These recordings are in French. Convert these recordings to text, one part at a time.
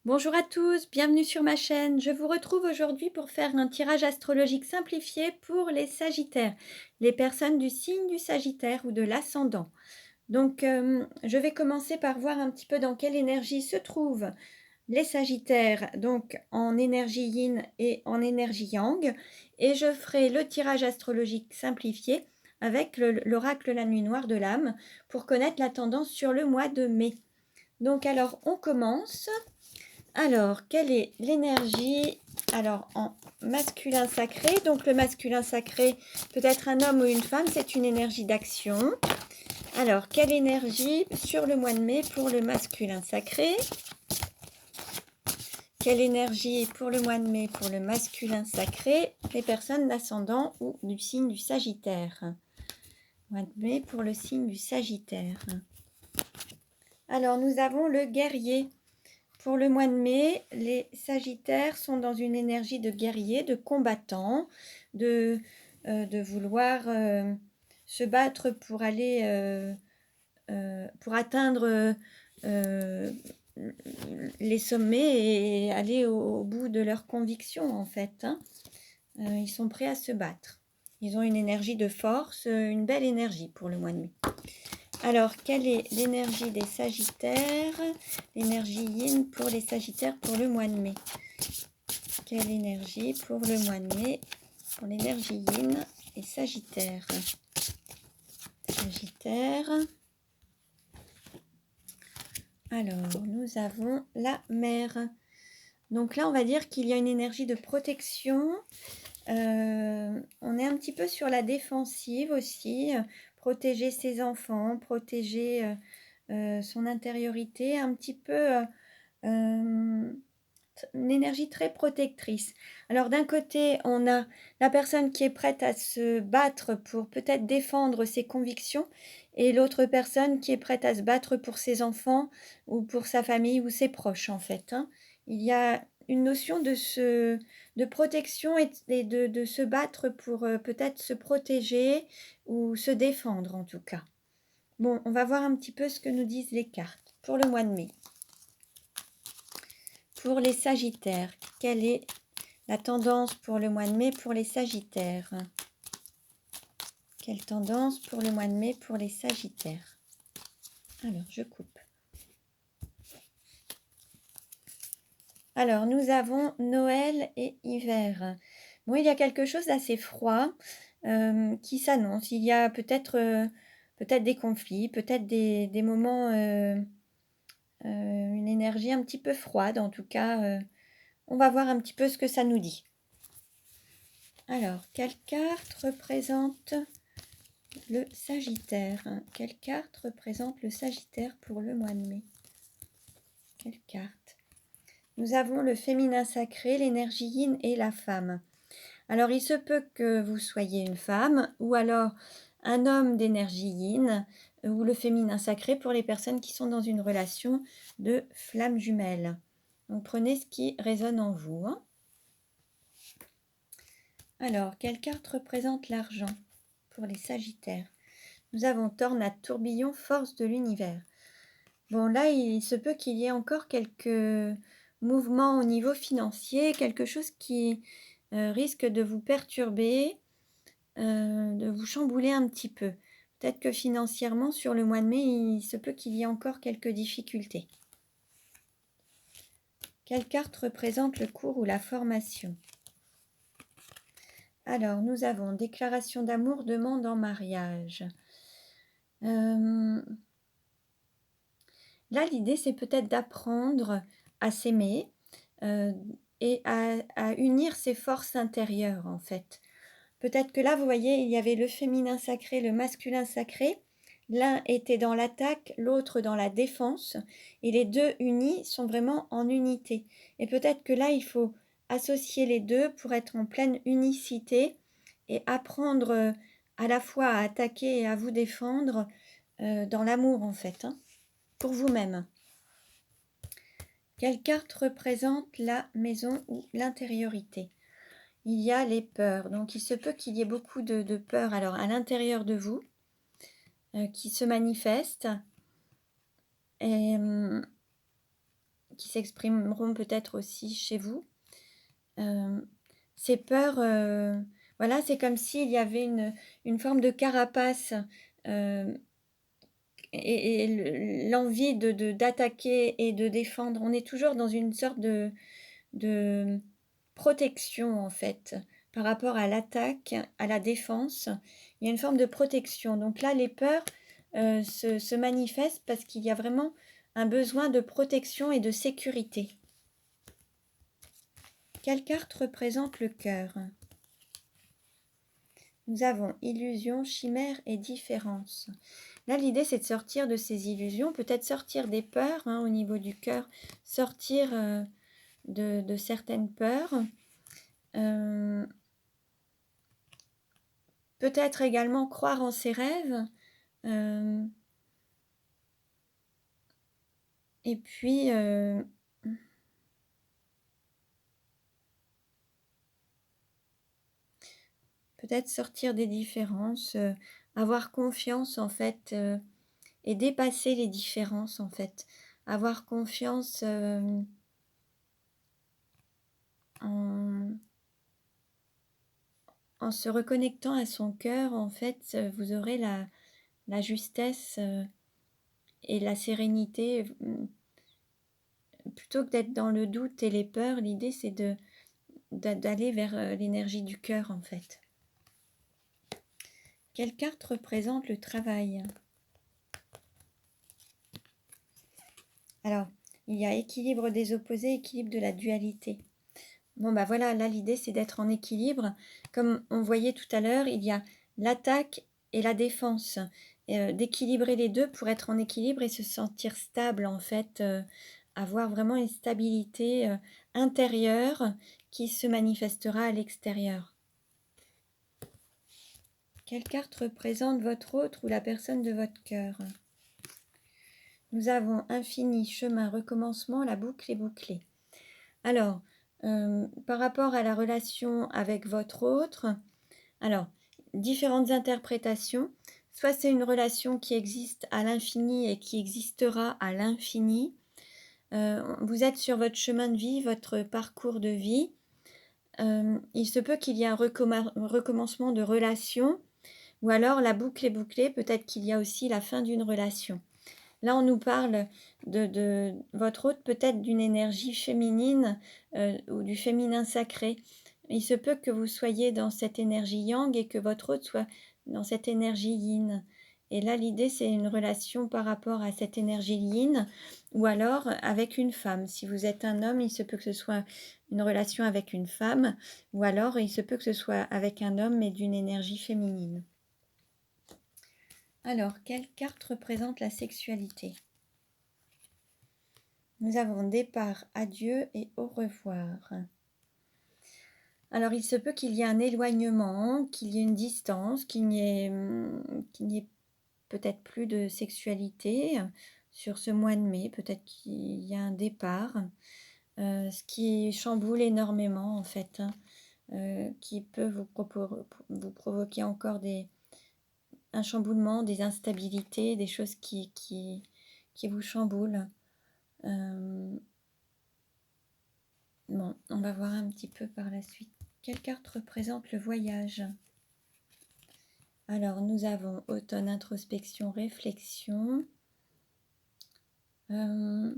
Bonjour à tous, bienvenue sur ma chaîne. Je vous retrouve aujourd'hui pour faire un tirage astrologique simplifié pour les Sagittaires, les personnes du signe du Sagittaire ou de l'ascendant. Donc, je vais commencer par voir un petit peu dans quelle énergie se trouvent les Sagittaires, donc en énergie yin et en énergie yang. Et je ferai le tirage astrologique simplifié avec l'oracle La Nuit Noire de l'âme pour connaître la tendance sur le mois de mai. Donc, alors, on commence. Alors, quelle est l'énergie? Alors, en masculin sacré, donc le masculin sacré peut être un homme ou une femme, c'est une énergie d'action. Alors, quelle énergie sur le mois de mai pour le masculin sacré? Quelle énergie pour le mois de mai pour le masculin sacré, les personnes d'ascendant ou du signe du Sagittaire? Mois de mai pour le signe du Sagittaire. Alors, nous avons le guerrier. Pour le mois de mai, les Sagittaires sont dans une énergie de guerrier, de combattant, de vouloir se battre pour aller, pour atteindre les sommets et aller au bout de leurs convictions, en fait. Ils sont prêts à se battre. Ils ont une énergie de force, une belle énergie pour le mois de mai. Alors, quelle est l'énergie des Sagittaires? L'énergie yin pour les Sagittaires pour le mois de mai. Quelle énergie pour le mois de mai pour l'énergie yin et Sagittaire? Sagittaire. Alors, nous avons la mer. Donc là, on va dire qu'il y a une énergie de protection. On est un petit peu sur la défensive aussi. Protéger ses enfants, protéger son intériorité, un petit peu une énergie très protectrice. Alors d'un côté, on a la personne qui est prête à se battre pour peut-être défendre ses convictions et l'autre personne qui est prête à se battre pour ses enfants ou pour sa famille ou ses proches en fait. Il y a une notion de protection et de se battre pour peut-être se protéger ou se défendre en tout cas. Bon, on va voir un petit peu ce que nous disent les cartes pour le mois de mai. Pour les Sagittaires, quelle est la tendance pour le mois de mai pour les Sagittaires? Quelle tendance pour le mois de mai pour les Sagittaires? Alors, je coupe. Alors, nous avons Noël et hiver. Bon, il y a quelque chose d'assez froid qui s'annonce. Il y a peut-être des conflits, peut-être des moments, une énergie un petit peu froide. En tout cas, on va voir un petit peu ce que ça nous dit. Alors, quelle carte représente le Sagittaire? Quelle carte représente le Sagittaire pour le mois de mai? Quelle carte? Nous avons le féminin sacré, l'énergie yin et la femme. Alors, il se peut que vous soyez une femme ou alors un homme d'énergie yin ou le féminin sacré pour les personnes qui sont dans une relation de flamme jumelle. Donc, prenez ce qui résonne en vous. Alors, quelle carte représente l'argent pour les Sagittaires? Nous avons tornade, tourbillon, force de l'univers. Bon, là, il se peut qu'il y ait encore quelques mouvements au niveau financier, quelque chose qui risque de vous perturber, de vous chambouler un petit peu. Peut-être que financièrement, sur le mois de mai, il se peut qu'il y ait encore quelques difficultés. Quelle carte représente le cours ou la formation? Alors, nous avons déclaration d'amour, demande en mariage. Là, l'idée, c'est peut-être d'apprendre à s'aimer et à unir ses forces intérieures, en fait. Peut-être que là, vous voyez, il y avait le féminin sacré, le masculin sacré. L'un était dans l'attaque, l'autre dans la défense. Et les deux unis sont vraiment en unité. Et peut-être que là, il faut associer les deux pour être en pleine unicité et apprendre à la fois à attaquer et à vous défendre dans l'amour, en fait, pour vous-même. Quelle carte représente la maison ou l'intériorité? Il y a les peurs. Donc, il se peut qu'il y ait beaucoup de peurs alors, à l'intérieur de vous qui se manifestent et qui s'exprimeront peut-être aussi chez vous. Ces peurs, voilà, c'est comme s'il y avait une forme de carapace, heu et l'envie d'attaquer et de défendre. On est toujours dans une sorte de protection, en fait, par rapport à l'attaque, à la défense. Il y a une forme de protection. Donc là, les peurs, se manifestent parce qu'il y a vraiment un besoin de protection et de sécurité. Quelle carte représente le cœur? Nous avons illusion, chimère et différence. Là, l'idée, c'est de sortir de ces illusions, peut-être sortir des peurs, hein, au niveau du cœur, sortir de certaines peurs. Peut-être également croire en ses rêves. euh, et puis, peut-être sortir des différences, avoir confiance en fait, et dépasser les différences en fait. Avoir confiance en, en se reconnectant à son cœur, en fait, vous aurez la justesse et la sérénité. Plutôt que d'être dans le doute et les peurs, l'idée c'est d'aller vers l'énergie du cœur en fait. Quelle carte représente le travail? Alors, il y a équilibre des opposés, équilibre de la dualité. Bon, bah voilà, là, l'idée, c'est d'être en équilibre. Comme on voyait tout à l'heure, il y a l'attaque et la défense. D'équilibrer les deux pour être en équilibre et se sentir stable, en fait. Avoir vraiment une stabilité intérieure qui se manifestera à l'extérieur. Quelle carte représente votre autre ou la personne de votre cœur? Nous avons infini, chemin, recommencement, la boucle est bouclée. Alors, par rapport à la relation avec votre autre, alors, différentes interprétations. Soit c'est une relation qui existe à l'infini et qui existera à l'infini. Vous êtes sur votre chemin de vie, votre parcours de vie. Il se peut qu'il y ait un recommencement de relation, ou alors la boucle est bouclée, peut-être qu'il y a aussi la fin d'une relation. Là, on nous parle de votre hôte, peut-être d'une énergie féminine ou du féminin sacré. Il se peut que vous soyez dans cette énergie yang et que votre hôte soit dans cette énergie yin. Et là, l'idée, c'est une relation par rapport à cette énergie yin ou alors avec une femme. Si vous êtes un homme, il se peut que ce soit une relation avec une femme ou alors il se peut que ce soit avec un homme mais d'une énergie féminine. Alors, quelle carte représente la sexualité? Nous avons départ, adieu et au revoir. Alors, il se peut qu'il y ait un éloignement, qu'il y ait une distance, qu'il n'y ait peut-être plus de sexualité sur ce mois de mai. Peut-être qu'il y a un départ, ce qui chamboule énormément en fait, hein, qui peut vous provoquer encore un chamboulement, des instabilités, des choses qui vous chamboulent. Bon, on va voir un petit peu par la suite. Quelle carte représente le voyage? Alors, nous avons automne, introspection, réflexion. Là,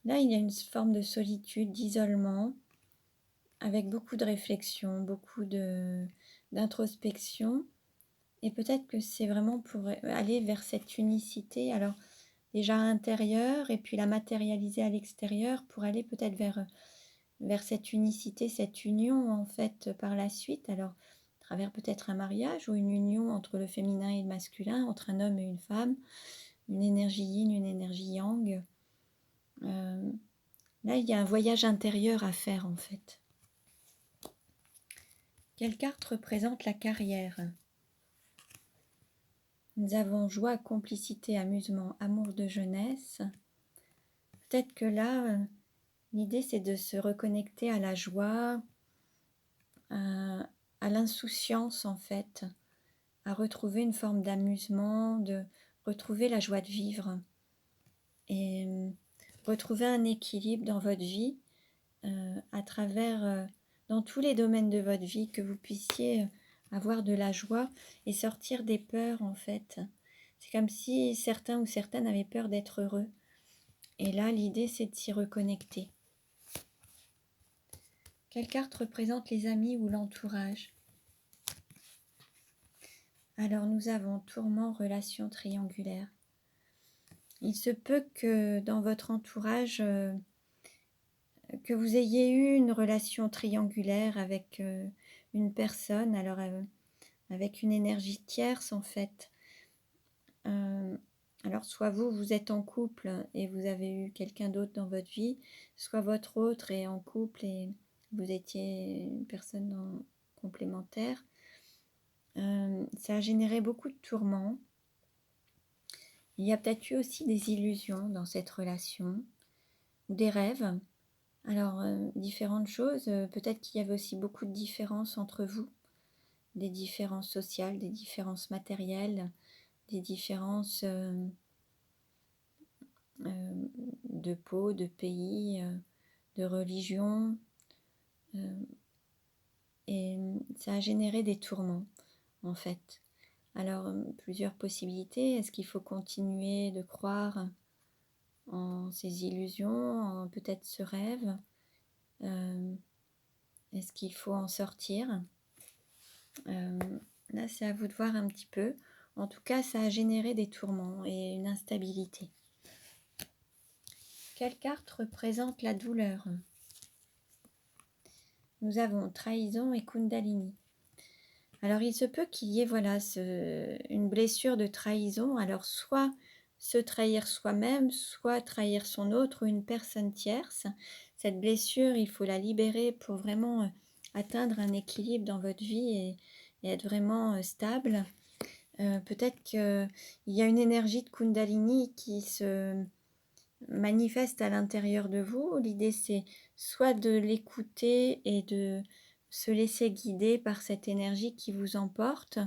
il y a une forme de solitude, d'isolement, avec beaucoup de réflexion, beaucoup d'introspection. Et peut-être que c'est vraiment pour aller vers cette unicité. Alors, déjà intérieure et puis la matérialiser à l'extérieur pour aller peut-être vers cette unicité, cette union en fait par la suite. Alors, à travers peut-être un mariage ou une union entre le féminin et le masculin, entre un homme et une femme, une énergie yin, une énergie yang. Là, il y a un voyage intérieur à faire en fait. Quelle carte représente la carrière? Nous avons joie, complicité, amusement, amour de jeunesse. Peut-être que là, l'idée c'est de se reconnecter à la joie, à l'insouciance en fait, à retrouver une forme d'amusement, de retrouver la joie de vivre. Et retrouver un équilibre dans votre vie, à travers, dans tous les domaines de votre vie, que vous puissiez avoir de la joie et sortir des peurs en fait. C'est comme si certains ou certaines avaient peur d'être heureux. Et là, l'idée, c'est de s'y reconnecter. Quelle carte représente les amis ou l'entourage? Alors, nous avons tourment, relation triangulaire. Il se peut que dans votre entourage, que vous ayez eu une relation triangulaire avec une personne, alors avec une énergie tierce en fait. Alors soit vous, vous êtes en couple et vous avez eu quelqu'un d'autre dans votre vie, soit votre autre est en couple et vous étiez une personne complémentaire. Ça a généré beaucoup de tourments. Il y a peut-être eu aussi des illusions dans cette relation, ou des rêves. Alors, différentes choses. Peut-être qu'il y avait aussi beaucoup de différences entre vous, des différences sociales, des différences matérielles, des différences de peau, de pays, de religion. Et ça a généré des tourments, en fait. Alors, plusieurs possibilités. Est-ce qu'il faut continuer de croire en ces illusions, en peut-être ce rêve? Est-ce qu'il faut en sortir? Là, c'est à vous de voir un petit peu. En tout cas, ça a généré des tourments et une instabilité. Quelle carte représente la douleur? Nous avons trahison et Kundalini. Alors, il se peut qu'il y ait voilà, une blessure de trahison. Alors, soit se trahir soi-même, soit trahir son autre ou une personne tierce. Cette blessure, il faut la libérer pour vraiment atteindre un équilibre dans votre vie et être vraiment stable. Peut-être qu'il y a une énergie de Kundalini qui se manifeste à l'intérieur de vous. L'idée, c'est soit de l'écouter et de se laisser guider par cette énergie qui vous emporte.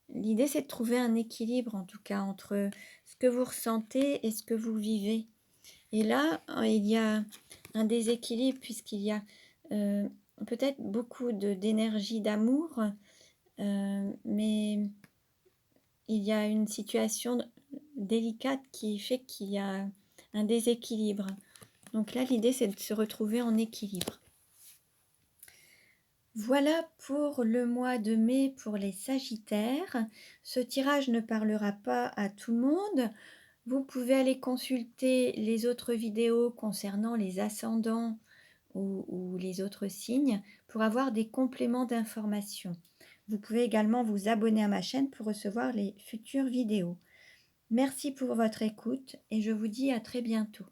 L'idée, c'est de trouver un équilibre, en tout cas, entre ce que vous ressentez et ce que vous vivez. Et là, il y a un déséquilibre puisqu'il y a peut-être beaucoup d'énergie d'amour, mais il y a une situation délicate qui fait qu'il y a un déséquilibre. Donc là, l'idée, c'est de se retrouver en équilibre. Voilà pour le mois de mai pour les Sagittaires. Ce tirage ne parlera pas à tout le monde. Vous pouvez aller consulter les autres vidéos concernant les ascendants ou les autres signes pour avoir des compléments d'informations. Vous pouvez également vous abonner à ma chaîne pour recevoir les futures vidéos. Merci pour votre écoute et je vous dis à très bientôt.